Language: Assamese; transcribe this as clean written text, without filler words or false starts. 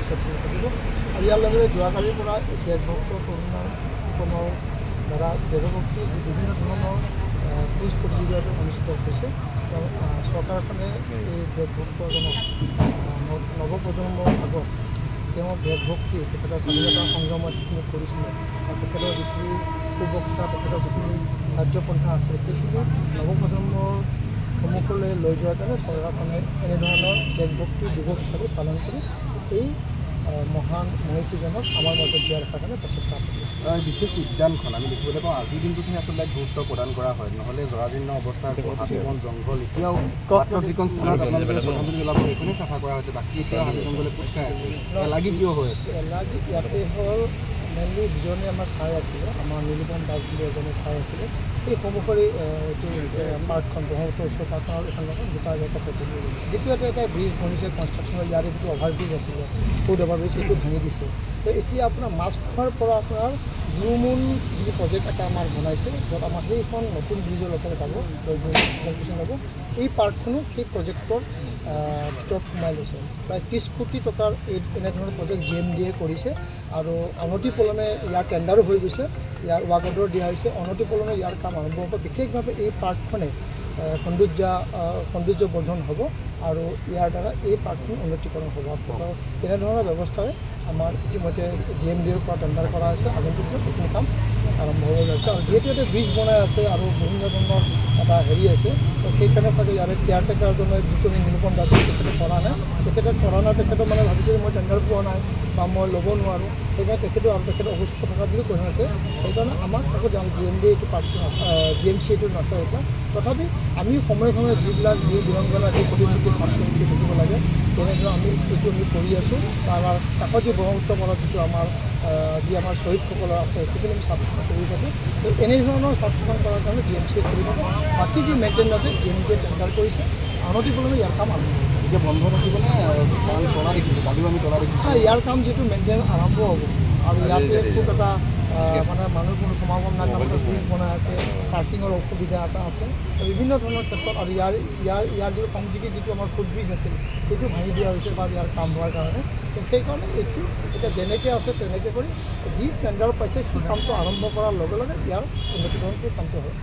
যথেষ্ট থাকিব। আৰু ইয়াৰ লগে যোৱাকালিৰ পৰা দেশভক্ত তৰুণৰ দ্বাৰা দেশভক্তি বিভিন্ন ধৰণৰ কুইজ প্ৰতিযোগিতা অনুষ্ঠিত হৈছে। চৰকাৰখনে এই দেশভক্তজনক নৱপ্ৰজন্মৰ আগত তেওঁৰ দেশভক্তি তেখেতৰ স্বাধীনতা সংগ্ৰামত যিখিনি কৰিছিলে আৰু তেখেতৰ যিখিনি সুবক্তা তেখেতৰ যিখিনি কাৰ্যপন্থা আছিলে সেইখিনি নৱপ্ৰজন্মৰ সন্মুখলৈ লৈ যোৱাৰ কাৰণে চৰকাৰখনে এনেধৰণৰ দেশভক্তি দিৱস হিচাপে পালন কৰি এই মহান মহিষীজনক আমাৰ মাজত জীয়াই ৰখাৰ কাৰণে প্ৰচেষ্টা কৰিছে। বিশেষ উদ্যানখন আমি দেখিবলৈ পাওঁ আজিৰ দিনটোতহে আচলতে গুৰুত্ব প্ৰদান কৰা হয়, নহ'লে জৰাজীৰ্ণ অৱস্থাত হাবি-বন জংঘল এতিয়াও যিখন স্থানত আপোনালোকে শ্ৰদ্ধাঞ্জলি জ্বলাব এইখনেই চাফা কৰা হৈছে, বাকী এতিয়াও হাবি জংঘলে পোত খাই আছে। লাগি কিয় হৈ আছে? লাগি ইয়াতে হ'ল মেইনলি যিজনে আমাৰ চাই আছিলে, আমাৰ নীলপৱন দাস বুলি এজনে চাই আছিলে, এই সন্মুখৰে এইটো পাৰ্কখন ব্ৰহ্মপুত্ৰ ওচৰত আপোনাৰ এখন দুটা জেগা চাইছিলোঁ। যিটো এটা ব্ৰিজ বনিছে কনষ্ট্ৰাকশ্যনৰ, ইয়াৰে যিটো অভাৰ ব্ৰিজ আছিলে ফুড অভাৰ ব্ৰিজ সেইটো ভাঙি দিছে। তো এতিয়া আপোনাৰ মাছখোৱাৰ পৰা আপোনাৰ ব্লু মুন বুলি প্ৰজেক্ট এটা আমাৰ বনাইছে, য'ত আমাৰ সেইখন নতুন ব্ৰিজৰ লগতে যাব কনষ্ট্ৰাকশ্যন হ'ব। এই পাৰ্কখনো সেই প্ৰজেক্টৰ ভিতৰত সোমাই লৈছে। প্ৰায় 30 কোটি টকাৰ এনেধৰণৰ প্ৰজেক্ট GMDA কৰিছে আৰু অনতিপলমে ইয়াৰ টেণ্ডাৰো হৈ গৈছে, ইয়াৰ ৱাক অৰ্ডাৰ দিয়া হৈছে। অনতিপলমে ইয়াৰ কাম আৰম্ভ হ'ব। বিশেষভাৱে এই পাৰ্কখনে সৌন্দৰ্য বৰ্ধন হ'ব আৰু ইয়াৰ দ্বাৰা এই পাৰ্কখন উন্নতিকৰণ হ'ব। তেনেধৰণৰ ব্যৱস্থাৰে আমাৰ ইতিমধ্যে GMDAৰ পৰা টেণ্ডাৰ কৰা হৈছে। আগন্তুক এইখিনি কাম আৰম্ভ হ'ব যাইছে আৰু যিহেতু ইয়াতে ব্ৰিজ বনাই আছে আৰু বিভিন্ন ধৰণৰ এটা হেৰি আছে, তো সেইকাৰণে চাগে ইয়াৰে কেয়াৰটেকাৰজনে যিটো আমি নীলপৱন দাস তেখেতে কৰা নাই, তেখেতে মানে ভাবিছে মই টেণ্ডাৰ পোৱা নাই বা মই ল'ব নোৱাৰোঁ, সেইকাৰণে তেখেতো আৰু তেখেতে অসুস্থ থকা বুলি কৈ আছে। সেইকাৰণে আমাক আকৌ GMDA এইটো পাৰ্কটো GMC এইটো নাচায় এতিয়া। তথাপি আমি সময়ে সময়ে যিবিলাক বীৰংগনা এই প্ৰতিমূৰ্তি চাফ চিকুণ কৰি থাকিব লাগে, তেনেধৰণৰ এইটো আমি কৰি আছোঁ। আমাৰ কাষত যি ব্ৰহ্মপুত্ৰ পাৰত যিটো আমাৰ শ্বহীদসকলৰ আছে সেইখিনি আমি চাফ চিকুণ কৰি থাকোঁ। তো এনেধৰণৰ চাফ চিকুণ কৰাৰ কাৰণে GMC কৰি থাকোঁ। বাকী যি মেইনটেইন আছে GMDA টেণ্ডাৰ কৰিছে, অনতিপলমে ইয়াৰ কাম আৰম্ভ হ'ব। এতিয়া বন্ধ থাকিবনে? কাৰণ তলা দেখিছোঁ, কালিও আমি তলা দেখিছোঁ। ইয়াৰ কাম যিটো মেইনটেইন আৰম্ভ হ'ব আৰু ইয়াতে খুব এটা মানে মানুহ কোনো সমাগম নাই, কামতে ব্ৰিজ বনাই আছে, পাৰ্কিঙৰ অসুবিধা এটা আছে বিভিন্ন ধৰণৰ ক্ষেত্ৰত। আৰু ইয়াৰ যিটো সংযোগী যিটো আমাৰ ফুট ব্ৰিজ আছিল সেইটো ভাঙি দিয়া হৈছে বা ইয়াৰ কাম হোৱাৰ কাৰণে। তো সেইকাৰণে এইটো এতিয়া যেনেকৈ আছে তেনেকৈ কৰি যি টেণ্ডাৰ পাইছে সেই কামটো আৰম্ভ কৰাৰ লগে লগে ইয়াৰ উন্নতিকৰণৰ কামটো হয়।